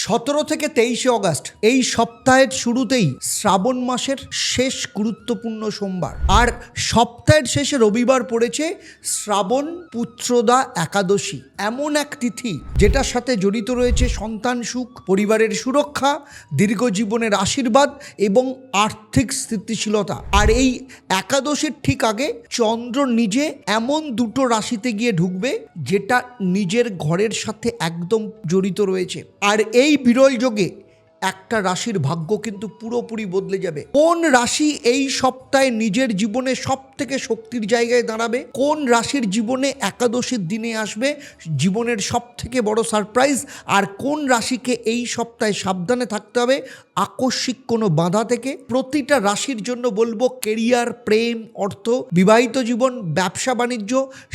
17 থেকে 23 অগস্ট এই সপ্তাহের শুরুতেই শ্রাবণ মাসের শেষ গুরুত্বপূর্ণ সোমবার, আর সপ্তাহের শেষে রবিবার পড়েছে শ্রাবণ পুত্রদা একাদশী, এমন এক তিথি যেটার সাথে জড়িত রয়েছে সন্তান সুখ, পরিবারের সুরক্ষা, দীর্ঘ জীবনের আশীর্বাদ এবং আর্থিক স্থিতিশীলতা। আর এই একাদশীর ঠিক আগে চন্দ্র নিজে এমন দুটো রাশিতে গিয়ে ঢুকবে যেটা নিজের ঘরের সাথে একদম জড়িত রয়েছে। আর এই বিরল যোগে একটা রাশির ভাগ্য কিন্তু পুরোপুরি বদলে যাবে। কোন রাশি এই সপ্তাহে নিজের জীবনে সব থেকে শক্তির জায়গায় দাঁড়াবে, কোন রাশির জীবনে একাদশীর দিনে আসবে জীবনের সব থেকে বড় সারপ্রাইজ, আর কোন রাশিকে এই সপ্তাহে সাবধানে থাকতে হবে আকস্মিক কোনো বাধা থেকে। প্রতিটা রাশির জন্য বলবো কেরিয়ার, প্রেম, অর্থ, বিবাহিত জীবন, ব্যবসা বাণিজ্য,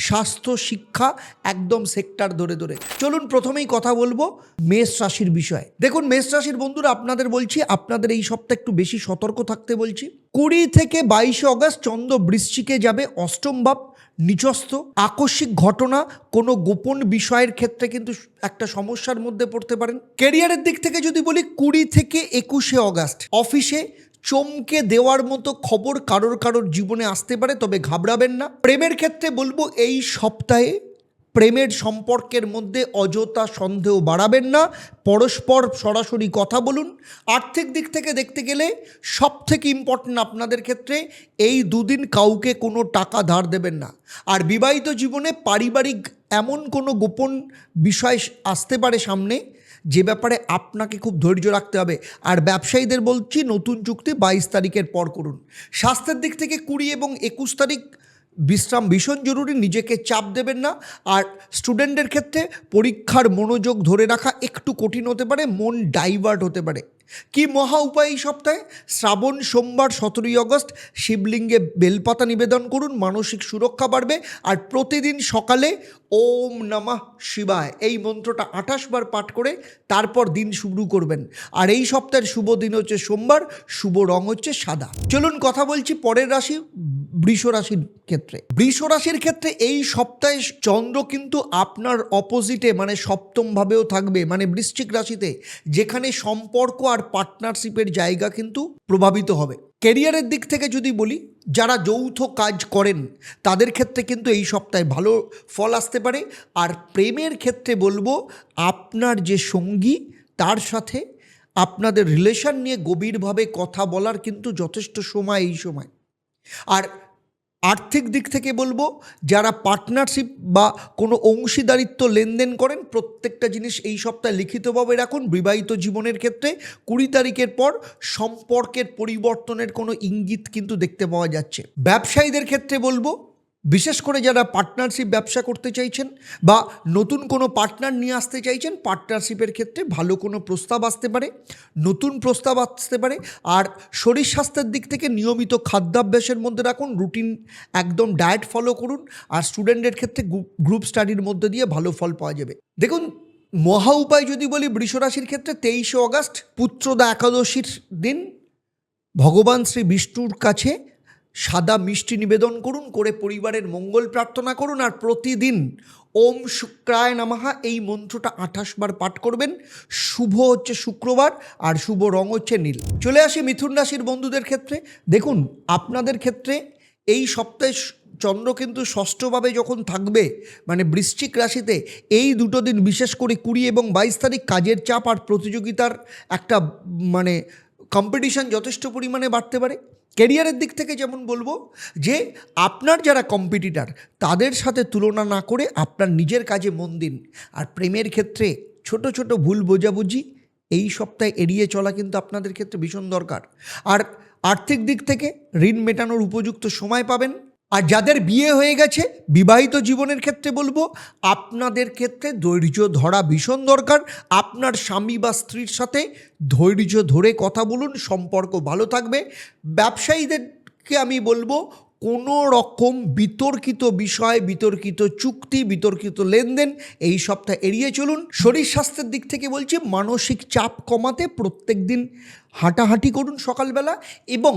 স্বাস্থ্য, শিক্ষা, একদম সেক্টর ধরে ধরে। চলুন প্রথমেই কথা বলবো মেষ রাশির বিষয়ে। দেখুন মেষ রাশির বন্ধুরা, আপনাদের বলছি আপনাদের এই সপ্তাহে একটু বেশি সতর্ক থাকতে বলছি। 20 থেকে 22 অগস্ট চন্দ্র বৃশ্চিকে যাবে, অষ্টম ভাব নিচস্থ। আকস্মিক ঘটনা, কোনো গোপন বিষয়ের ক্ষেত্রে কিন্তু একটা সমস্যার মধ্যে পড়তে পারেন। ক্যারিয়ারের দিক থেকে যদি বলি 20 থেকে 21 অগস্ট অফিসে চমকে দেওয়ার মতো খবর কারোর জীবনে আসতে পারে, তবে ঘাবড়াবেন না। প্রেমের ক্ষেত্রে বলবো এই সপ্তাহে প্রেমের সম্পর্কের মধ্যে অযথা সন্দেহ বাড়াবেন না, পরস্পর সরাসরি কথা বলুন। আর্থিক দিক থেকে দেখতে গেলে সব থেকে ইম্পর্টেন্ট আপনাদের ক্ষেত্রে এই দুদিন কাউকে কোনো টাকা ধার দেবেন না। আর বিবাহিত জীবনে পারিবারিক এমন কোনো গোপন বিষয় আসতে পারে সামনে, যে ব্যাপারে আপনাকে খুব ধৈর্য রাখতে হবে। আর ব্যবসায়ীদের বলছি নতুন চুক্তি 22 তারিখের পর করুন। স্বাস্থ্যের দিক থেকে 20 এবং 21 তারিখ বিশ্রাম ভীষণ জরুরি, নিজেকে চাপ দেবেন না। আর স্টুডেন্টের ক্ষেত্রে পরীক্ষার মনোযোগ ধরে রাখা একটু কঠিন হতে পারে, মন ডাইভার্ট হতে পারে। কি মহা উপায় এই সপ্তাহে? শ্রাবণ সোমবার 17 অগস্ট শিবলিঙ্গে বেলপাতা নিবেদন করুন, মানসিক সুরক্ষা বাড়বে। আর প্রতিদিন সকালে ওম নমঃ শিবায় এই মন্ত্রটা 28 বার পাঠ করে তারপর দিন শুরু করবেন। আর এই সপ্তাহের শুভ দিন হচ্ছে সোমবার, শুভ রং হচ্ছে সাদা। চলুন কথা বলছি পরের রাশি বৃষ রাশির ক্ষেত্রে। বৃষ রাশির ক্ষেত্রে এই সপ্তাহে চন্দ্র কিন্তু আপনার অপোজিটে মানে সপ্তম ভাবেও থাকবে, মানে বৃশ্চিক রাশিতে, যেখানে সম্পর্ক আর পার্টনারশিপের জায়গা কিন্তু প্রভাবিত হবে। ক্যারিয়ারের দিক থেকে যদি বলি, যারা যৌথ কাজ করেন তাদের ক্ষেত্রে কিন্তু এই সপ্তাহে ভালো ফল আসতে পারে। আর প্রেমের ক্ষেত্রে বলবো আপনার যে সঙ্গী তার সাথে আপনাদের রিলেশন নিয়ে গভীরভাবে কথা বলার কিন্তু যথেষ্ট সময় এই সময়। আর আর্থিক দিক থেকে বলবো যারা পার্টনারশিপ বা কোনো অংশীদারিত্ব লেনদেন করেন প্রত্যেকটা জিনিস এই সপ্তাহে লিখিতভাবে রাখুন। বিবাহিত জীবনের ক্ষেত্রে 20 তারিখের পর সম্পর্কের পরিবর্তনের কোনো ইঙ্গিত কিন্তু দেখতে পাওয়া যাচ্ছে। ব্যবসায়ীদের ক্ষেত্রে বলবো বিশেষ করে যারা পার্টনারশিপ ব্যবসা করতে চাইছেন বা নতুন কোনো পার্টনার নিয়ে আসতে চাইছেন, পার্টনারশিপের ক্ষেত্রে ভালো কোনো প্রস্তাব আসতে পারে, নতুন প্রস্তাব আসতে পারে। আর শরীর স্বাস্থ্যের দিক থেকে নিয়মিত খাদ্যাভ্যাসের মধ্যে রাখুন, রুটিন একদম ডায়েট ফলো করুন। আর স্টুডেন্টের ক্ষেত্রে গ্রুপ স্টাডির মধ্যে দিয়ে ভালো ফল পাওয়া যাবে। দেখুন মহা উপায় যদি বলি বৃষ রাশির ক্ষেত্রে 23 অগস্ট পুত্রদা একাদশীর দিন ভগবান শ্রী বিষ্ণুর কাছে সাদা মিষ্টি নিবেদন করুন, করে পরিবারের মঙ্গল প্রার্থনা করুন। আর প্রতিদিন ওম শুক্রায় নমঃ এই মন্ত্রটা 28 বার পাঠ করবেন। শুভ হচ্ছে শুক্রবার আর শুভ রং হচ্ছে নীল। চলে আসি মিথুন রাশির বন্ধুদের ক্ষেত্রে। দেখুন আপনাদের ক্ষেত্রে এই সপ্তাহে চন্দ্র কিন্তু ষষ্ঠভাবে যখন থাকবে, মানে বৃশ্চিক রাশিতে, এই দুটো দিন বিশেষ করে 20 এবং 22 তারিখ কাজের চাপ আর প্রতিযোগিতার একটা মানে কম্পিটিশন যথেষ্ট পরিমাণে বাড়তে পারে। ক্যারিয়ারের দিক থেকে যেমন বলবো যে আপনার যারা কম্পিটিটার তাদের সাথে তুলনা না করে আপনার নিজের কাজে মন দিন। আর প্রেমের ক্ষেত্রে ছোট ছোট ভুল বোঝাবুঝি এই সপ্তাহে এড়িয়ে চলা কিন্তু আপনাদের ক্ষেত্রে ভীষণ দরকার। আর আর্থিক দিক থেকে ঋণ মেটানোর উপযুক্ত সময় পাবেন। আর যাদের বিয়ে হয়ে গেছে বিবাহিত জীবনের ক্ষেত্রে বলবো আপনাদের ক্ষেত্রে ধৈর্য ধরা ভীষণ দরকার। আপনার স্বামী বা স্ত্রীর সাথে ধৈর্য ধরে কথা বলুন, সম্পর্ক ভালো থাকবে। ব্যবসায়ীদেরকে আমি বলবো কোনো রকম বিতর্কিত বিষয়, বিতর্কিত চুক্তি, বিতর্কিত লেনদেন এই সপ্তাহে এড়িয়ে চলুন। শরীর স্বাস্থ্যের দিক থেকে বলছি মানসিক চাপ কমাতে প্রত্যেক দিন হাঁটাহাঁটি করুন সকালবেলা, এবং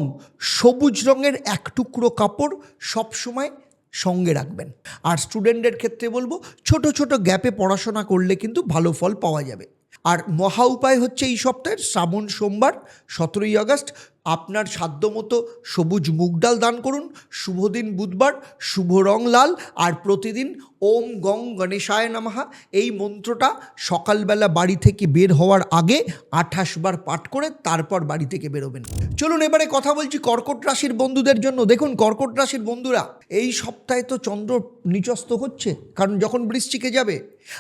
সবুজ রঙের এক টুকরো কাপড় সবসময় সঙ্গে রাখবেন। আর স্টুডেন্টদের ক্ষেত্রে বলবো ছোট ছোট গ্যাপে পড়াশোনা করলে কিন্তু ভালো ফল পাওয়া যাবে। আর মহা উপায় হচ্ছে এই সপ্তাহের শ্রাবণ সোমবার 17ই আগস্ট আপনার সাধ্যমতো সবুজ মুগ ডাল দান করুন, শুভ দিন বুধবার, শুভ রং লাল, আর প্রতিদিন ওম গং গণেশায় নমঃ এই মন্ত্রটা সকালবেলা বাড়ি থেকে বের হওয়ার আগে 28 বার পাঠ করে তারপর বাড়ি থেকে বেরোবেন। চলুন এবারে কথা বলছি কর্কট রাশির বন্ধুদের জন্য। দেখুন কর্কট রাশির বন্ধুরা, এই সপ্তাহে তো চন্দ্র নিচস্থ হচ্ছে, কারণ যখন বৃশ্চিকে যাবে,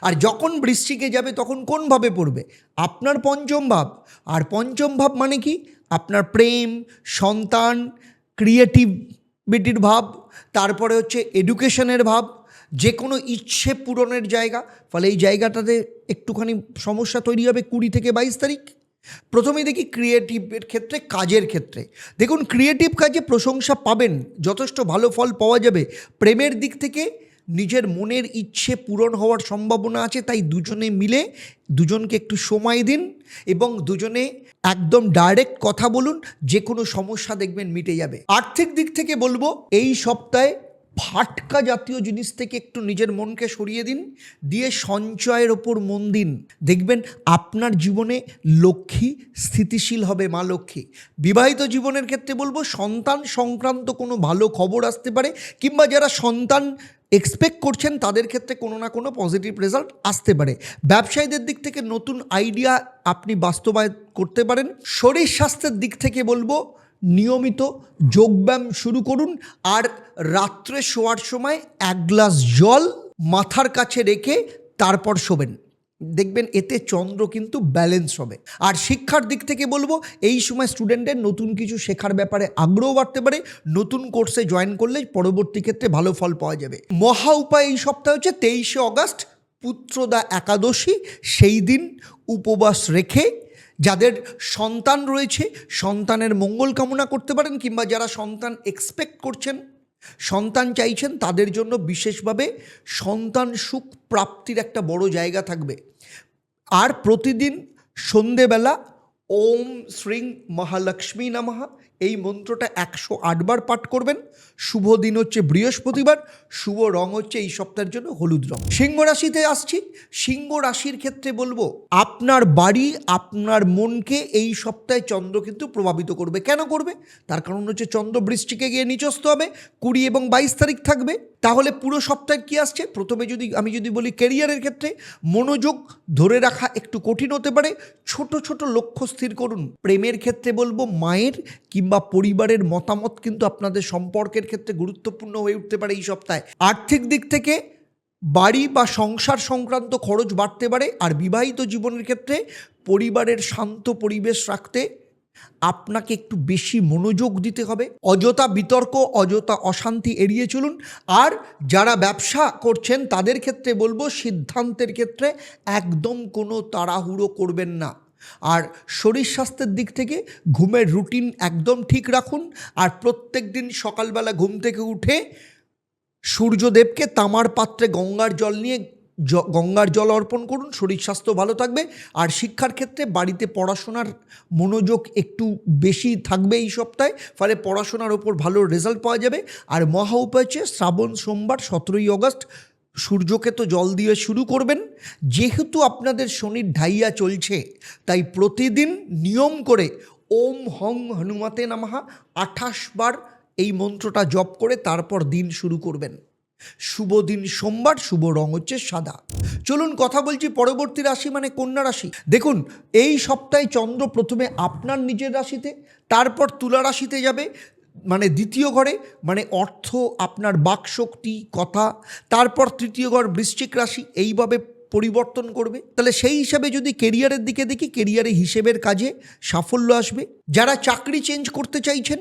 আর যখন বৃশ্চিকে যাবে তখন কোন ভাবে পড়বে? আপনার পঞ্চম ভাব। আর পঞ্চম ভাব মানে কি? আপনার প্রেম, সন্তান, ক্রিয়েটিভিটির ভাব, তারপরে হচ্ছে এডুকেশনের ভাব, যে কোনো ইচ্ছে পূরণের জায়গা। ফলে এই জায়গাটাতে একটুখানি সমস্যা তৈরি হবে 20 থেকে 22 তারিখ। প্রথমেই দেখি ক্রিয়েটিভের ক্ষেত্রে, কাজের ক্ষেত্রে। দেখুন ক্রিয়েটিভ কাজে প্রশংসা পাবেন, যথেষ্ট ভালো ফল পাওয়া যাবে। প্রেমের দিক থেকে নিজের মনের ইচ্ছে পূরণ হওয়ার সম্ভাবনা আছে, তাই দুজনে মিলে দুজনকে একটু সময় দিন এবং দুজনে একদম ডাইরেক্ট কথা বলুন, যে কোনো সমস্যা দেখবেন মিটে যাবে। আর্থিক দিক থেকে বলবো এই সপ্তাহে ফাটকা জাতীয় জিনিস থেকে একটু নিজের মনকে সরিয়ে দিন, দিয়ে সঞ্চয়ের ওপর মন দিন। দেখবেন আপনার জীবনে লক্ষ্মী স্থিতিশীল হবে, মা লক্ষ্মী। বিবাহিত জীবনের ক্ষেত্রে বলবো সন্তান সংক্রান্ত কোনো ভালো খবর আসতে পারে, কিংবা যারা সন্তান এক্সপেক্ট করছেন তাদের ক্ষেত্রে কোনো না কোনো পজিটিভ রেজাল্ট আসতে পারে। ব্যবসায়ীদের দিক থেকে নতুন আইডিয়া আপনি বাস্তবায়ন করতে পারেন। শরীর স্বাস্থ্যের দিক থেকে বলবো নিয়মিত যোগব্যায়াম শুরু করুন, আর রাত্রে শোয়ার সময় 1 গ্লাস জল মাথার কাছে রেখে তারপর শোবেন। দেখবেন এতে চন্দ্র কিন্তু ব্যালেন্স হবে। আর শিক্ষার দিক থেকে বলবো এই সময় স্টুডেন্টের নতুন কিছু শেখার ব্যাপারে আগ্রহ বাড়তে পারে। নতুন কোর্সে জয়েন করলে পরবর্তী ক্ষেত্রে ভালো ফল পাওয়া যাবে। মহা উপায় এই সপ্তাহ হচ্ছে 23শে অগস্ট পুত্রদা একাদশী। সেই দিন উপবাস রেখে যাদের সন্তান রয়েছে সন্তানের মঙ্গল কামনা করতে পারেন, কিংবা যারা সন্তান এক্সপেক্ট করছেন, সন্তান চাইছেন, তাদের জন্য বিশেষভাবে সন্তান সুখ প্রাপ্তির একটা বড় জায়গা থাকবে। আর প্রতিদিন সন্ধেবেলা ওম শ্রীং মহালক্ষ্মী নমঃ এই মন্ত্রটা 108 বার পাঠ করবেন। শুভ দিন হচ্ছে বৃহস্পতিবার, শুভ রং হচ্ছে এই সপ্তাহের জন্য হলুদ রং। সিংহ রাশিতে আসছি। সিংহ রাশির ক্ষেত্রে বলবো আপনার বাড়ি, আপনার মনকে এই সপ্তাহে চন্দ্র কিন্তু প্রভাবিত করবে। কেন করবে? তার কারণ হচ্ছে চন্দ্র বৃশ্চিকে গিয়ে নিচস্থ হবে, 20 এবং 22 তারিখ থাকবে। তাহলে পুরো সপ্তাহে কি আসছে? প্রথমে আমি যদি বলি ক্যারিয়ারের ক্ষেত্রে মনোযোগ ধরে রাখা একটু কঠিন হতে পারে। ছোট ছোট লক্ষ্য স্থির করুন। প্রেমের ক্ষেত্রে বলবো মায়ের কিংবা পরিবারের মতামত কিন্তু আপনাদের সম্পর্কের ক্ষেত্রে গুরুত্বপূর্ণ হয়ে উঠতে পারে এই সপ্তাহে। আর্থিক দিক থেকে বাড়ি বা সংসার সংক্রান্ত খরচ বাড়তে পারে। আর বিবাহিত জীবনের ক্ষেত্রে পরিবারের শান্ত পরিবেশ রাখতে আপনাকে একটু বেশি মনোযোগ দিতে হবে। অযথা বিতর্ক, অযথা অশান্তি এড়িয়ে চলুন। আর যারা ব্যবসা করছেন তাদের ক্ষেত্রে বলবো সিদ্ধান্তের ক্ষেত্রে একদম কোনো তাড়াহুড়ো করবেন না। আর শরীর স্বাস্থ্যের দিক থেকে ঘুমের রুটিন একদম ঠিক রাখুন। আর প্রত্যেক দিন সকালবেলা ঘুম থেকে উঠে সূর্যদেবকে তামার পাত্রে গঙ্গার জল নিয়ে গঙ্গার জল অর্পণ করুন। শরীর স্বাস্থ্য ভালো থাকবে। আর শিক্ষার ক্ষেত্রে বাড়িতে পড়াশোনার মনোযোগ একটু বেশি থাকবে এই সপ্তাহে, ফলে পড়াশোনার ওপর ভালো রেজাল্ট পাওয়া যাবে। আর মহা উপায় হচ্ছে শ্রাবণ সোমবার 17ই আগস্ট সূর্যকে তো জল দিয়ে শুরু করবেন। যেহেতু আপনাদের শনির ঢাইয়া চলছে, তাই প্রতিদিন নিয়ম করে ওম হং হনুমতে নমঃ 28 বার এই মন্ত্রটা জপ করে তারপর দিন শুরু করবেন। শুভ দিন সোমবার, শুভ রং হচ্ছে সাদা। চলুন কথা বলছি পরবর্তী রাশি মানে কন্যা রাশি। দেখুন এই সপ্তাহে চন্দ্র প্রথমে আপনার নিজের রাশিতে, তারপর তুলা রাশিতে যাবে, মানে দ্বিতীয় ঘরে, মানে অর্থ, আপনার বাকশক্তি, কথা, তারপর তৃতীয় ঘর বৃশ্চিক রাশি, এইভাবে পরিবর্তন করবে। তাহলে সেই হিসাবে যদি কেরিয়ারের দিকে দেখি, কেরিয়ারে হিসেবের কাজে সাফল্য আসবে। যারা চাকরি চেঞ্জ করতে চাইছেন,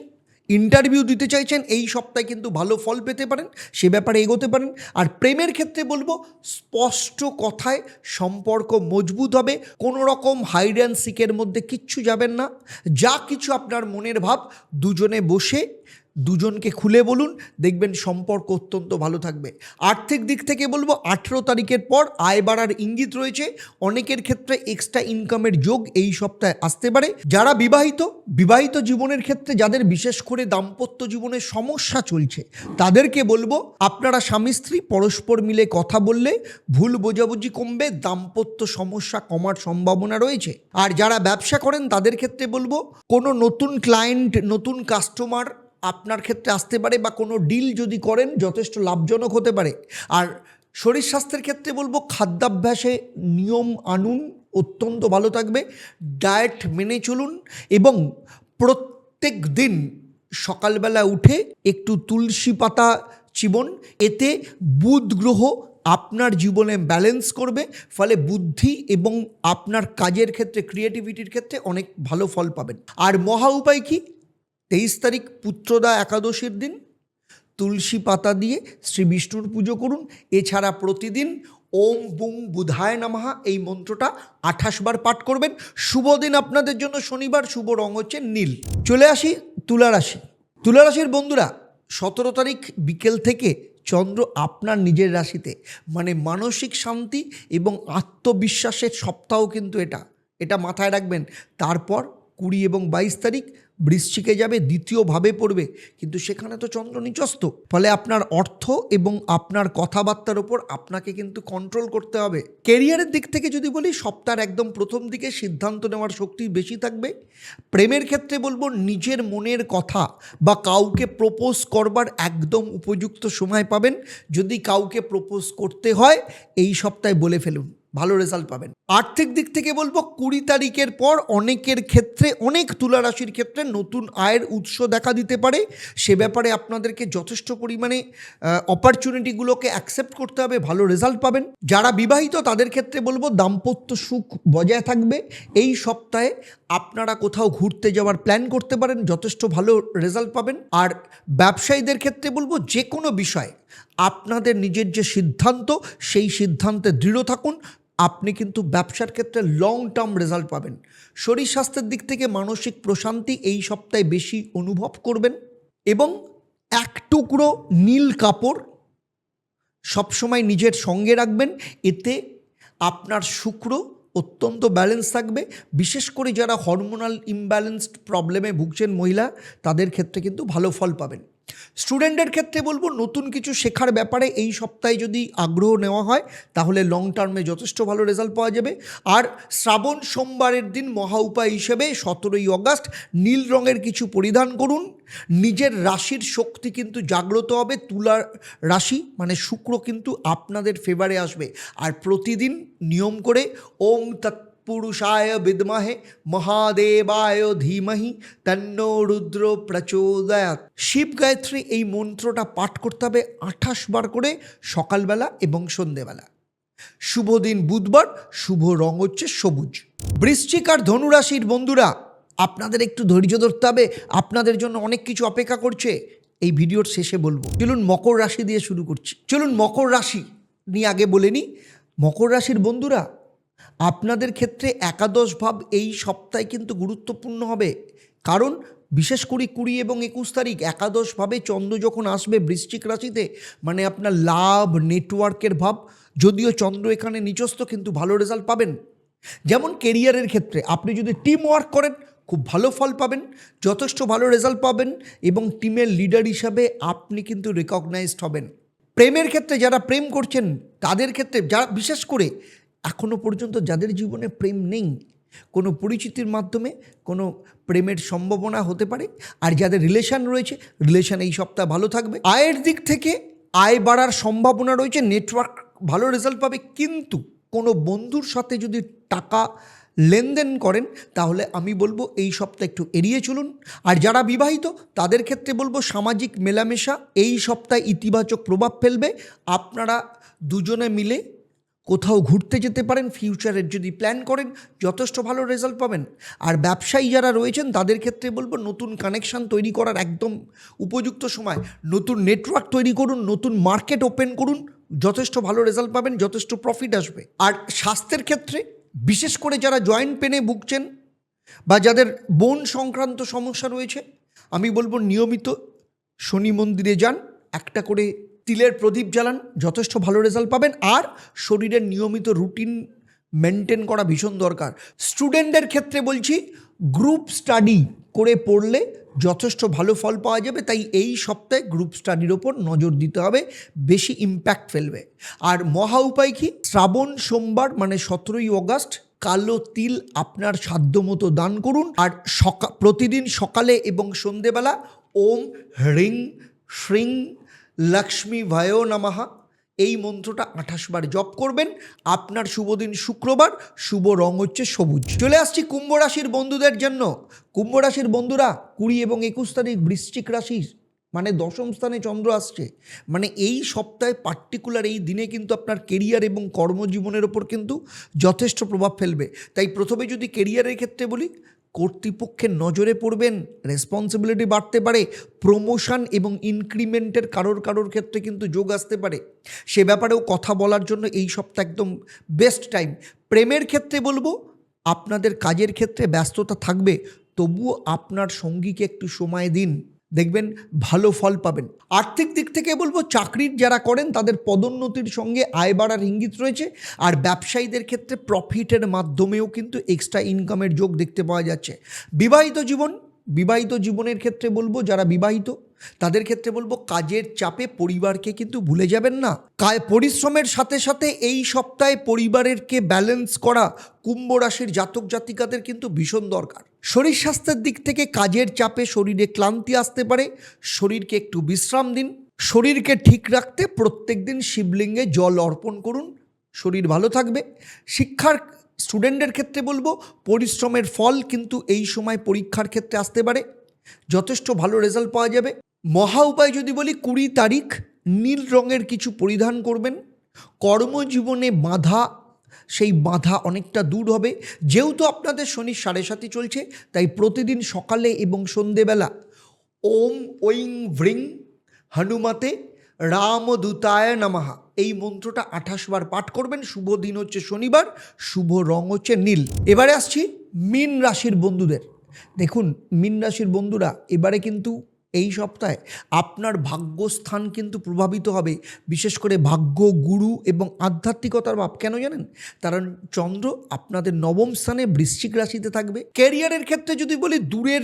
ইন্টারভিউ দিতে চাইছেন, এই সপ্তাহে কিন্তু ভালো ফল পেতে পারেন, সে ব্যাপারে এগোতে পারেন। আর প্রেমের ক্ষেত্রে বলবো স্পষ্ট কথায় সম্পর্ক মজবুত হবে। কোনো রকম হাইড অ্যান্ড সিকের মধ্যে কিচ্ছু যাবেন না। যা কিছু আপনার মনের ভাব দুজনে বসে দুজনকে খুলে বলুন, দেখবেন সম্পর্ক অত্যন্ত ভালো থাকবে। আর্থিক দিক থেকে বলবো 18 তারিখের পর আয় বাড়ার ইঙ্গিত রয়েছে। অনেকের ক্ষেত্রে এক্সট্রা ইনকামের যোগ এই সপ্তাহে আসতে পারে। যারা বিবাহিত জীবনের ক্ষেত্রে যাদের বিশেষ করে দাম্পত্য জীবনে সমস্যা চলছে, তাদেরকে বলবো আপনারা স্বামী স্ত্রী পরস্পর মিলে কথা বললে ভুল বোঝাবুঝি কমবে, দাম্পত্য সমস্যা কমার সম্ভাবনা রয়েছে। আর যারা ব্যবসা করেন তাদের ক্ষেত্রে বলবো কোনো নতুন ক্লায়েন্ট, নতুন কাস্টমার আপনার ক্ষেত্রে আসতে পারে, বা কোনো ডিল যদি করেন যথেষ্ট লাভজনক হতে পারে। আর শরীর স্বাস্থ্যের ক্ষেত্রে বলবো খাদ্যাভ্যাসে নিয়ম আনুন, অত্যন্ত ভালো থাকবে। ডায়েট মেনে চলুন এবং প্রত্যেক দিন সকালবেলা উঠে একটু তুলসী পাতা চিবন। এতে বুধ গ্রহ আপনার জীবনে ব্যালেন্স করবে, ফলে বুদ্ধি এবং আপনার কাজের ক্ষেত্রে, ক্রিয়েটিভিটির ক্ষেত্রে অনেক ভালো ফল পাবেন। আর মহা উপায় কি? 23 তারিখ পুত্রদা একাদশীর দিন তুলসী পাতা দিয়ে শ্রী বিষ্ণুর পুজো করুন। এছাড়া প্রতিদিন ওম বুং বুধায় নমঃ এই মন্ত্রটা 28 বার পাঠ করবেন। শুভ দিন আপনাদের জন্য শনিবার, শুভ রং হচ্ছে নীল। চলে আসি তুলা রাশি। তুলা রাশির বন্ধুরা, 17 তারিখ বিকেল থেকে চন্দ্র আপনার নিজের রাশিতে, মানে মানসিক শান্তি এবং আত্মবিশ্বাসের সপ্তাহ কিন্তু এটা মাথায় রাখবেন। তারপর 20 এবং 22 তারিখ বৃশ্চিকে যাবে, দ্বিতীয় ভাবে পড়বে, কিন্তু সেখানে তো চন্দ্র নিচস্থ, ফলে আপনার অর্থ এবং আপনার কথাবার্তার ওপর আপনাকে কিন্তু কন্ট্রোল করতে হবে। কেরিয়ারের দিক থেকে যদি বলি, সপ্তাহের একদম প্রথম দিকে সিদ্ধান্ত নেওয়ার শক্তি বেশি থাকবে। প্রেমের ক্ষেত্রে বলবো নিজের মনের কথা বা কাউকে প্রপোজ করবার একদম উপযুক্ত সময় পাবেন। যদি কাউকে প্রপোজ করতে হয় এই সপ্তাহে বলে ফেলুন, ভালো রেজাল্ট পাবেন। আর্থিক দিক থেকে বলবো 20 তারিখের পর অনেকের ক্ষেত্রে, অনেক তুলা রাশির ক্ষেত্রে নতুন আয়ের উৎস দেখা দিতে পারে। সে ব্যাপারে আপনাদেরকে যথেষ্ট পরিমাণে অপরচুনিটিগুলোকে অ্যাকসেপ্ট করতে হবে, ভালো রেজাল্ট পাবেন। যারা বিবাহিত তাদের ক্ষেত্রে বলবো দাম্পত্য সুখ বজায় থাকবে। এই সপ্তাহে আপনারা কোথাও ঘুরতে যাওয়ার প্ল্যান করতে পারেন, যথেষ্ট ভালো রেজাল্ট পাবেন। আর ব্যবসায়ীদের ক্ষেত্রে বলবো যে কোনো বিষয় আপনাদের নিজের যে সিদ্ধান্ত, সেই সিদ্ধান্তে দৃঢ় থাকুন, আপনি কিন্তু ব্যবসার ক্ষেত্রে লং টার্ম রেজাল্ট পাবেন। শরীর স্বাস্থ্যের দিক থেকে মানসিক প্রশান্তি এই সপ্তাহে বেশি অনুভব করবেন। এবং এক টুকরো নীল কাপড় সবসময় নিজের সঙ্গে রাখবেন, এতে আপনার শুক্র অত্যন্ত ব্যালেন্স থাকবে। বিশেষ করে যারা হরমোনাল ইমব্যালেন্সড প্রবলেমে ভুগছেন মহিলা, তাদের ক্ষেত্রে কিন্তু ভালো ফল পাবেন। স্টুডেন্টের ক্ষেত্রে বলবো নতুন কিছু শেখার ব্যাপারে এই সপ্তাহে যদি আগ্রহ নেওয়া হয় তাহলে লং টার্মে যথেষ্ট ভালো রেজাল্ট পাওয়া যাবে। আর শ্রাবণ সোমবারের দিন মহা উপায় হিসেবে 17ই অগাস্ট নীল রঙের কিছু পরিধান করুন। নিজের রাশির শক্তি কিন্তু জাগ্রত হবে। তুলা রাশি মানে শুক্র কিন্তু আপনাদের ফেভারে আসবে। আর প্রতিদিন নিয়ম করে ওম তৎপুরুষায় বিদ্মহে মহাদেবায় ধীমহি তন্নো রুদ্র প্রচোদয়াৎ, শিব গায়ত্রী এই মন্ত্রটা পাঠ করতে হবে 28 বার করে, সকালবেলা এবং সন্ধেবেলা। শুভ দিন বুধবার, শুভ রং হচ্ছে সবুজ। বৃশ্চিক আর ধনুরাশির বন্ধুরা, আপনাদের একটু ধৈর্য ধরতে হবে, আপনাদের জন্য অনেক কিছু অপেক্ষা করছে। এই ভিডিওর শেষে বলবো। চলুন মকর রাশি দিয়ে শুরু করছি। চলুন মকর রাশি নিয়ে আগে বলে নিই। মকর রাশির বন্ধুরা, আপনাদের ক্ষেত্রে একাদশ ভাব এই সপ্তাহে কিন্তু গুরুত্বপূর্ণ হবে। কারণ বিশেষ করে 20 এবং 21 তারিখ একাদশভাবে চন্দ্র যখন আসবে বৃশ্চিক রাশিতে, মানে আপনার লাভ, নেটওয়ার্কের ভাব। যদিও চন্দ্র এখানে নিচস্থ, কিন্তু ভালো রেজাল্ট পাবেন। যেমন কেরিয়ারের ক্ষেত্রে আপনি যদি টিম ওয়ার্ক করেন খুব ভালো ফল পাবেন, যথেষ্ট ভালো রেজাল্ট পাবেন এবং টিমের লিডার হিসাবে আপনি কিন্তু রেকগনাইজড হবেন। প্রেমের ক্ষেত্রে যারা প্রেম করছেন তাদের ক্ষেত্রে, যারা বিশেষ করে এখনও পর্যন্ত যাদের জীবনে প্রেম নেই, কোনো পরিচিতির মাধ্যমে কোনো প্রেমের সম্ভাবনা হতে পারে। আর যাদের রিলেশন রয়েছে, রিলেশন এই সপ্তাহ ভালো থাকবে। আয়ের দিক থেকে আয় বাড়ার সম্ভাবনা রয়েছে, নেটওয়ার্ক ভালো রেজাল্ট পাবে। কিন্তু কোনো বন্ধুর সাথে যদি টাকা লেনদেন করেন তাহলে আমি বলবো এই সপ্তাহে একটু এড়িয়ে চলুন। আর যারা বিবাহিত তাদের ক্ষেত্রে বলবো সামাজিক মেলামেশা এই সপ্তাহে ইতিবাচক প্রভাব ফেলবে। আপনারা দুজনে মিলে কোথাও ঘুরতে যেতে পারেন, ফিউচারের যদি প্ল্যান করেন যথেষ্ট ভালো রেজাল্ট পাবেন। আর ব্যবসায়ী যারা রয়েছেন তাদের ক্ষেত্রে বলবো নতুন কানেকশান তৈরি করার একদম উপযুক্ত সময়। নতুন নেটওয়ার্ক তৈরি করুন, নতুন মার্কেট ওপেন করুন, যথেষ্ট ভালো রেজাল্ট পাবেন, যথেষ্ট প্রফিট আসবে। আর স্বাস্থ্যের ক্ষেত্রে বিশেষ করে যারা জয়েন্ট পেনে ভুগছেন বা যাদের বোন সংক্রান্ত সমস্যা রয়েছে, আমি বলবো নিয়মিত শনি মন্দিরে যান, একটা করে তিলের প্রদীপ জ্বালান, যথেষ্ট ভালো রেজাল্ট পাবেন। আর শরীরের নিয়মিত রুটিন মেনটেন করা ভীষণ দরকার। স্টুডেন্টদের ক্ষেত্রে বলছি, গ্রুপ স্টাডি করে পড়লে যথেষ্ট ভালো ফল পাওয়া যাবে। তাই এই সপ্তাহে গ্রুপ স্টাডির ওপর নজর দিতে হবে, বেশি ইম্প্যাক্ট ফেলবে। আর মহা উপায় কি? শ্রাবণ সোমবার মানে 17ই অগাস্ট কালো তিল আপনার সাধ্যমতো দান করুন। আর প্রতিদিন সকালে এবং সন্ধেবেলা ওম হ্রিং শ্রিং লক্ষ্মী ভয়ো নমঃ এই মন্ত্রটা 28 বার জপ করবেন। আপনার শুভ দিন শুক্রবার, শুভ রং হচ্ছে সবুজ। চলে আসছি কুম্ভ রাশির বন্ধুদের জন্য। কুম্ভ রাশির বন্ধুরা 20 এবং 21 তারিখ বৃশ্চিক রাশি মানে দশম স্থানে চন্দ্র আসছে, মানে এই সপ্তাহে পার্টিকুলার এই দিনে কিন্তু আপনার কেরিয়ার এবং কর্মজীবনের ওপর কিন্তু যথেষ্ট প্রভাব ফেলবে। তাই প্রথমে যদি কেরিয়ারের ক্ষেত্রে বলি, কর্তৃপক্ষের নজরে পড়বেন, রেসপন্সিবিলিটি বাড়তে পারে, প্রমোশন এবং ইনক্রিমেন্টের কারোর ক্ষেত্রে কিন্তু যোগ আসতে পারে। সে ব্যাপারেও কথা বলার জন্য এই সপ্তাহ একদম বেস্ট টাইম। প্রেমের ক্ষেত্রে বলবো, আপনাদের কাজের ক্ষেত্রে ব্যস্ততা থাকবে, তবুও আপনার সঙ্গীকে একটু সময় দিন, দেখবেন ভালো ফল পাবেন। আর্থিক দিক থেকে বলবো, চাকরির যারা করেন তাদের পদোন্নতির সঙ্গে আয় বাড়ার ইঙ্গিত রয়েছে। আর ব্যবসায়ীদের ক্ষেত্রে প্রফিটের মাধ্যমেও কিন্তু এক্সট্রা ইনকামের যোগ দেখতে পাওয়া যাচ্ছে। বিবাহিত জীবনের ক্ষেত্রে বলবো, যারা বিবাহিত তাদের ক্ষেত্রে বলবো, কাজের চাপে পরিবারকে কিন্তু ভুলে যাবেন না। পরিশ্রমের সাথে সাথে এই সপ্তাহে পরিবারেরকে ব্যালেন্স করা কুম্ভ রাশির জাতক জাতিকাদের কিন্তু ভীষণ দরকার। শরীর স্বাস্থ্যের দিক থেকে কাজের চাপে শরীরে ক্লান্তি আসতে পারে, শরীরকে একটু বিশ্রাম দিন। শরীরকে ঠিক রাখতে প্রত্যেক দিন শিবলিঙ্গে জল অর্পণ করুন, শরীর ভালো থাকবে। শিক্ষার স্টুডেন্টদের ক্ষেত্রে বলবো, পরিশ্রমের ফল কিন্তু এই সময় পরীক্ষার ক্ষেত্রে আসতে পারে, যথেষ্ট ভালো রেজাল্ট পাওয়া যাবে। মহা উপায় যদি বলি, 20 তারিখ নীল রঙের কিছু পরিধান করবেন। কর্মজীবনে সেই বাধা অনেকটা দূর হবে। যেহেতু আপনাদের শনি 7.5 চলছে, তাই প্রতিদিন সকালে এবং সন্ধেবেলা ওম ঐং ভ্রিং হনুমতে রামদূতায় নমঃ এই মন্ত্রটা 28 বার পাঠ করবেন। শুভ দিন হচ্ছে শনিবার, শুভ রং হচ্ছে নীল। এবারে আসছি মীন রাশির বন্ধুদের। দেখুন, মীন রাশির বন্ধুরা এবারে কিন্তু এই সপ্তাহে আপনার ভাগ্যস্থান কিন্তু প্রভাবিত হবে, বিশেষ করে ভাগ্য, গুরু এবং আধ্যাত্মিকতার ভাব। কেন জানেন? কারণ চন্দ্র আপনাদের নবম স্থানে বৃশ্চিক রাশিতে থাকবে। ক্যারিয়ারের ক্ষেত্রে যদি বলি, দূরের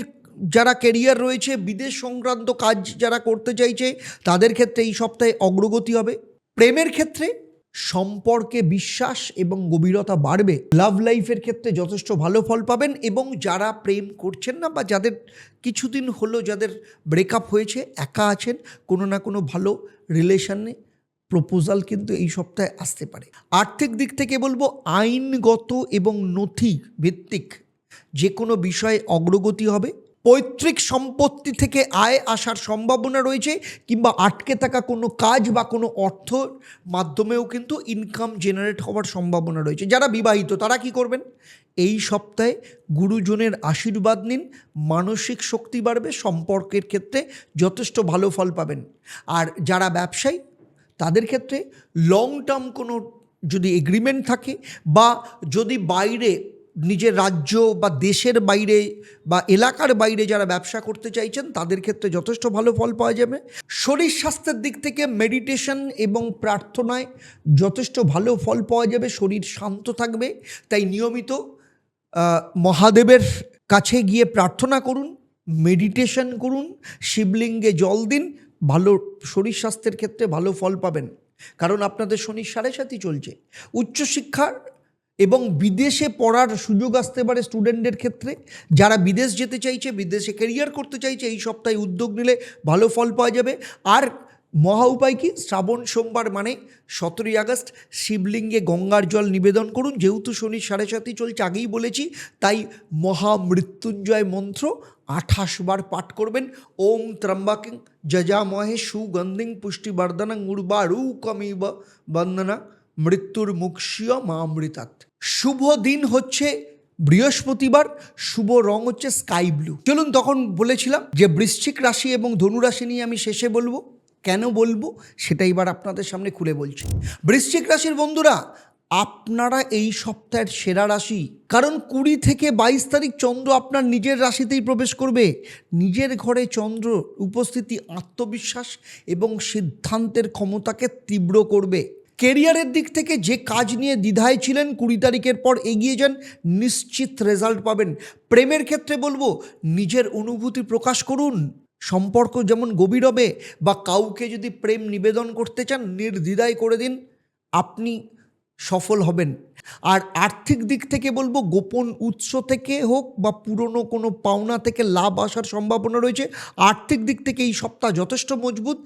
যারা ক্যারিয়ার রয়েছে, বিদেশ সংক্রান্ত কাজ যারা করতে চাইছে, তাদের ক্ষেত্রে এই সপ্তাহে অগ্রগতি হবে। প্রেমের ক্ষেত্রে সম্পর্কে বিশ্বাস এবং গভীরতা বাড়বে। লাভ লাইফের ক্ষেত্রে যথেষ্ট ভালো ফল পাবেন। এবং যারা প্রেম করছেন না, বা যাদের কিছুদিন হলো যাদের ব্রেকআপ হয়েছে, একা আছেন, কোনো না কোনো ভালো রিলেশনে প্রপোজাল কিন্তু এই সপ্তাহে আসতে পারে। আর্থিক দিক থেকে বলবো, আইনগত এবং নথি ভিত্তিক যে কোনো বিষয়ে অগ্রগতি হবে। পৈতৃক সম্পত্তি থেকে আয় আসার সম্ভাবনা রয়েছে, কিংবা আটকে থাকা কোনো কাজ বা কোনো অর্থর মাধ্যমেও কিন্তু ইনকাম জেনারেট হওয়ার সম্ভাবনা রয়েছে। যারা বিবাহিত তারা কি করবেন? এই সপ্তাহে গুরুজনের আশীর্বাদ নিন, মানসিক শক্তি বাড়বে, সম্পর্কের ক্ষেত্রে যথেষ্ট ভালো ফল পাবেন। আর যারা ব্যবসায়ী তাদের ক্ষেত্রে লং টার্ম কোনো যদি এগ্রিমেন্ট থাকে, বা যদি বাইরে নিজের রাজ্য বা দেশের বাইরে বা এলাকার বাইরে যারা ব্যবসা করতে চাইছেন, তাদের ক্ষেত্রে যথেষ্ট ভালো ফল পাওয়া যাবে। শরীর স্বাস্থ্যের দিক থেকে মেডিটেশন এবং প্রার্থনায় যথেষ্ট ভালো ফল পাওয়া যাবে, শরীর শান্ত থাকবে। তাই নিয়মিত মহাদেবের কাছে গিয়ে প্রার্থনা করুন, মেডিটেশন করুন, শিবলিঙ্গে জল দিন, ভালো শরীর স্বাস্থ্যের ক্ষেত্রে ভালো ফল পাবেন। কারণ আপনাদের শনি 7.5 চলছে। উচ্চশিক্ষার এবং বিদেশে পড়ার সুযোগ আসতে পারে স্টুডেন্টদের ক্ষেত্রে। যারা বিদেশ যেতে চাইছে, বিদেশে ক্যারিয়ার করতে চাইছে, এই সপ্তাহে উদ্যোগ নিলে ভালো ফল পাওয়া যাবে। আর মহা উপায় কি? শ্রাবণ সোমবার মানে 17ই আগস্ট শিবলিঙ্গে গঙ্গার জল নিবেদন করুন। যেহেতু শনি 7.5 চলছে, আগেই বলেছি, তাই মহামৃত্যুঞ্জয় মন্ত্র 28 বার পাঠ করবেন। ওম ত্রম্বকং যজামহে সুগন্ধিং পুষ্টিবর্ধনং উর্বারুকমিব বন্দনা মৃত্যুর মুক্ষীয় মামৃতাৎ। শুভ দিন হচ্ছে বৃহস্পতিবার, শুভ রং হচ্ছে স্কাই ব্লু। চলুন, তখন বলেছিলাম যে বৃশ্চিক রাশি এবং ধনু রাশি নিয়ে আমি শেষে বলবো। কেন বলবো সেটা এবার আপনাদের সামনে খুলে বলছি। বৃশ্চিক রাশির বন্ধুরা, আপনারা এই সপ্তাহের সেরা রাশি, কারণ 20 থেকে 22 তারিখ চন্দ্র আপনার নিজের রাশিতেই প্রবেশ করবে। নিজের ঘরে চন্দ্র উপস্থিতি আত্মবিশ্বাস এবং সিদ্ধান্তের ক্ষমতাকে তীব্র করবে। কেরিয়ারের দিক থেকে যে কাজ নিয়ে দ্বিধায় ছিলেন 20 তারিখের পর এগিয়ে যান, নিশ্চিত রেজাল্ট পাবেন। প্রেমের ক্ষেত্রে বলবো নিজের অনুভূতি প্রকাশ করুন, সম্পর্ক যেমন গভীর হবে, বা কাউকে যদি প্রেম নিবেদন করতে চান নির্দ্বিধায় করে দিন, আপনি সফল হবেন। আর আর্থিক দিক থেকে বলবো গোপন উৎস থেকে হোক বা পুরনো কোনো পাওনা থেকে লাভ আসার সম্ভাবনা রয়েছে। আর্থিক দিক থেকে এই সপ্তাহ যথেষ্ট মজবুত।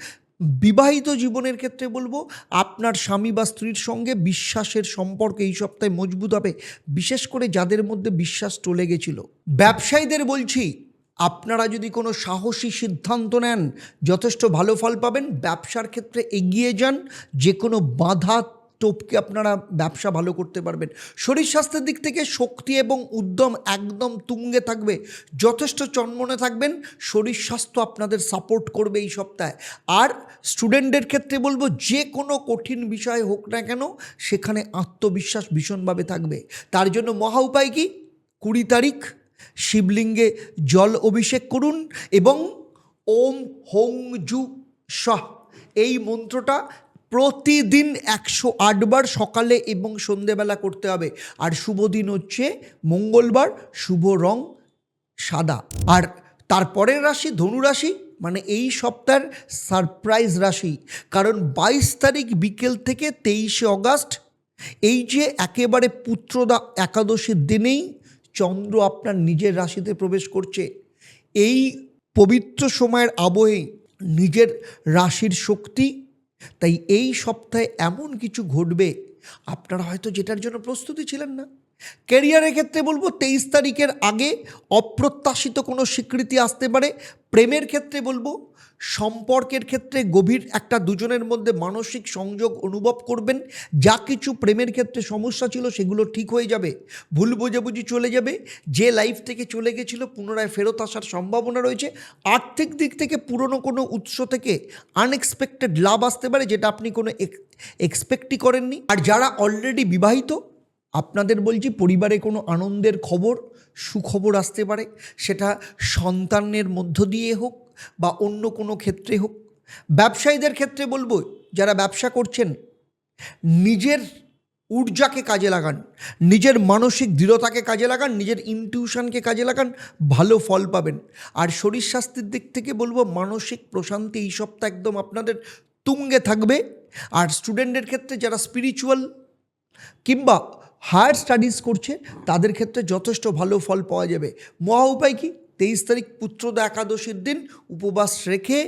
বিবাহিত জীবনের ক্ষেত্রে বলবো আপনার স্বামী বা স্ত্রীর সঙ্গে বিশ্বাসের সম্পর্ক এই সপ্তাহে মজবুত হবে, বিশেষ করে যাদের মধ্যে বিশ্বাস চলে গেছিল। ব্যবসায়ীদের বলছি, আপনারা যদি কোনো সাহসী সিদ্ধান্ত নেন যথেষ্ট ভালো ফল পাবেন। ব্যবসার ক্ষেত্রে এগিয়ে যান, যে কোনো বাধা টপকে আপনারা ব্যবসা ভালো করতে পারবেন। শরীর স্বাস্থ্যের দিক থেকে শক্তি এবং উদ্যম একদম তুঙ্গে থাকবে, যথেষ্ট চনমনে থাকবেন। শরীর স্বাস্থ্য আপনাদের সাপোর্ট করবে এই সপ্তাহে। আর স্টুডেন্টদের ক্ষেত্রে বলবো যে কোনো কঠিন বিষয় হোক না কেন সেখানে আত্মবিশ্বাস ভীষণভাবে থাকবে। তার জন্য মহা উপায় কি, 20 তারিখ শিবলিঙ্গে জল অভিষেক করুন এবং ওম হং জু স্বাহ এই মন্ত্রটা প্রতিদিন 108 বার সকালে এবং সন্ধেবেলা করতে হবে। আর শুভ দিন হচ্ছে মঙ্গলবার, শুভ রং সাদা। আর তারপরের রাশি ধনু রাশি, মানে এই সপ্তাহের সারপ্রাইজ রাশি, কারণ 22 তারিখ বিকেল থেকে 23শে অগাস্ট এই যে একেবারে পুত্রদা একাদশীর দিনেই চন্দ্র আপনার নিজের রাশিতে প্রবেশ করছে। এই পবিত্র সময়ের আবহে নিজের রাশির শক্তি, তাই এই সপ্তাহে এমন কিছু ঘটবে আপনারা হয়তো যেটার জন্য প্রস্তুতি ছিলেন না। ক্যারিয়ারের ক্ষেত্রে বলবো 23 তারিখের আগে অপ্রত্যাশিত কোনো স্বীকৃতি আসতে পারে। প্রেমের ক্ষেত্রে বলবো সম্পর্কের ক্ষেত্রে গভীর একটা দুজনের মধ্যে মানসিক সংযোগ অনুভব করবেন। যা কিছু প্রেমের ক্ষেত্রে সমস্যা ছিল সেগুলো ঠিক হয়ে যাবে, ভুল বোঝাবুঝি চলে যাবে। যে লাইফ থেকে চলে গেছিলো পুনরায় ফেরত আসার সম্ভাবনা রয়েছে। আর্থিক দিক থেকে পুরনো কোনো উৎস থেকে আনএক্সপেক্টেড লাভ আসতে পারে, যেটা আপনি কোনো এক্সপেক্টই করেননি। আর যারা অলরেডি বিবাহিত আপনাদের বলছি পরিবারে কোনো আনন্দের খবর, সুখবর আসতে পারে, সেটা সন্তানের মধ্য দিয়ে হোক বা অন্য কোনো ক্ষেত্রে হোক। ব্যবসায়ীদের ক্ষেত্রে বলবো যারা ব্যবসা করছেন নিজের ঊর্জাকে কাজে লাগান, নিজের মানসিক দৃঢ়তাকে কাজে লাগান, নিজের ইনটিউশনকে কাজে লাগান, ভালো ফল পাবেন। আর শরীর স্বাস্থ্যের দিক থেকে বলবো মানসিক প্রশান্তি এই সপ্তাহ একদম আপনাদের তুঙ্গে থাকবে। আর স্টুডেন্টদের ক্ষেত্রে যারা স্পিরিচুয়াল কিংবা হায়ার স্টাডিজ করছে তাদের ক্ষেত্রে যথেষ্ট ভালো ফল পাওয়া যাবে। মহা উপায় কি, 23 তারিখ পুত্রদা একাদশীর দিন উপবাস রেখে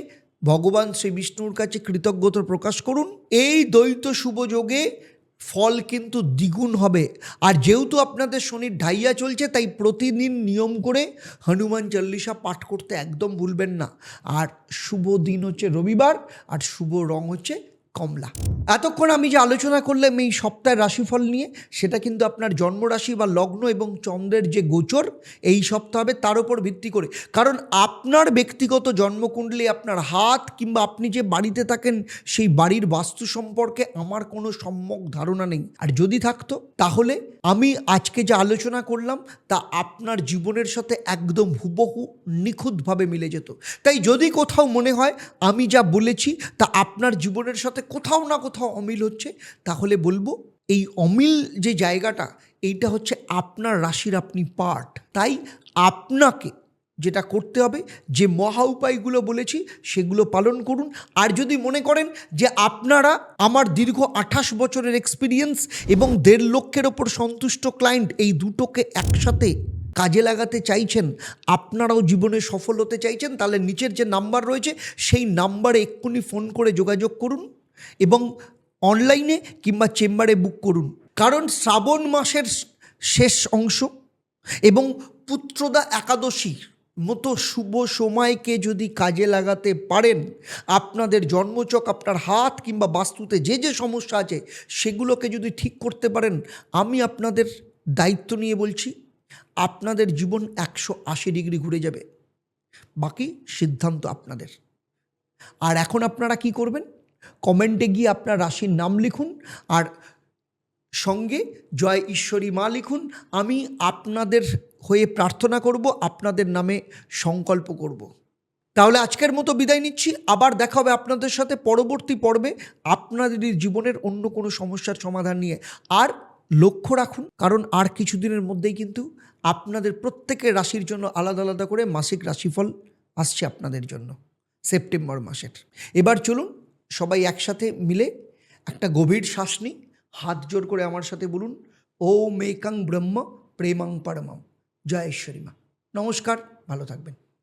ভগবান শ্রী বিষ্ণুর কাছে কৃতজ্ঞতা প্রকাশ করুন। এই দ্বৈত শুভ যোগে ফল কিন্তু দ্বিগুণ হবে। আর যেহেতু আপনাদের শনির ঢাইয়া চলছে, তাই প্রতিদিন নিয়ম করে হনুমান চল্লিশা পাঠ করতে একদম ভুলবেন না। আর শুভ দিন হচ্ছে রবিবার, আর শুভ রং হচ্ছে কমলা। এতক্ষণ আমি যে আলোচনা করলাম এই সপ্তাহের রাশিফল নিয়ে, সেটা কিন্তু আপনার জন্মরাশি বা লগ্ন এবং চন্দ্রের যে গোচর এই সপ্তাহ হবে তার উপর ভিত্তি করে। কারণ আপনার ব্যক্তিগত জন্মকুণ্ডলী, আপনার হাত কিংবা আপনি যে বাড়িতে থাকেন সেই বাড়ির বাস্তু সম্পর্কে আমার কোনো সম্যক ধারণা নেই। আর যদি থাকতো তাহলে আমি আজকে যে আলোচনা করলাম তা আপনার জীবনের সাথে একদম হুবহু নিখুঁতভাবে মিলে যেত। তাই যদি কোথাও মনে হয় আমি যা বলেছি তা আপনার জীবনের সাথে কোথাও না কোথাও অমিল হচ্ছে, তাহলে বলবো এই অমিল যে জায়গাটা এইটা হচ্ছে আপনার রাশির আপনি পার্ট। তাই আপনাকে যেটা করতে হবে, যে মহা উপায়গুলো বলেছি সেগুলো পালন করুন। আর যদি মনে করেন যে আপনারা আমার দীর্ঘ 28 বছরের এক্সপিরিয়েন্স এবং 1.5 লক্ষের ওপর সন্তুষ্ট ক্লায়েন্ট এই দুটোকে একসাথে কাজে লাগাতে চাইছেন, আপনারাও জীবনে সফল হতে চাইছেন, তাহলে নিচের যে নাম্বার রয়েছে সেই নাম্বারে এক্ষুনি ফোন করে যোগাযোগ করুন এবং অনলাইনে কিংবা চেম্বারে বুক করুন। কারণ শ্রাবণ মাসের শেষ অংশ এবং পুত্রদা একাদশীর মতো শুভ সময়কে যদি কাজে লাগাতে পারেন, আপনাদের জন্মচক, আপনার হাত কিংবা বাস্তুতে যে যে সমস্যা আছে সেগুলোকে যদি ঠিক করতে পারেন, আমি আপনাদের দায়িত্ব নিয়ে বলছি আপনাদের জীবন 180 ডিগ্রি ঘুরে যাবে। বাকি সিদ্ধান্ত আপনাদের। আর এখন আপনারা কি করবেন, কমেন্টে গিয়ে আপনার রাশির নাম লিখুন আর সঙ্গে জয় ঈশ্বরী মা লিখুন। আমি আপনাদের হয়ে প্রার্থনা করব, আপনাদের নামে সংকল্প করব। তাহলে আজকের মতো বিদায় নিচ্ছি। আবার দেখা হবে আপনাদের সাথে পরবর্তী পর্বে আপনাদেরই জীবনের অন্য কোনো সমস্যার সমাধান নিয়ে। আর লক্ষ্য রাখুন, কারণ আর কিছুদিনের মধ্যেই কিন্তু আপনাদের প্রত্যেকের রাশির জন্য আলাদা আলাদা করে মাসিক রাশিফল আসছে আপনাদের জন্য সেপ্টেম্বর মাসের। এবার চলুন সবাই একসাথে মিলে একটা গভীর শ্বাস নিই। হাত জোর করে আমার সাথে বলুন, ওম একাং ব্রহ্ম প্রেমাং পরমম। জয় ঈশ্বরী মা। নমস্কার, ভালো থাকবেন।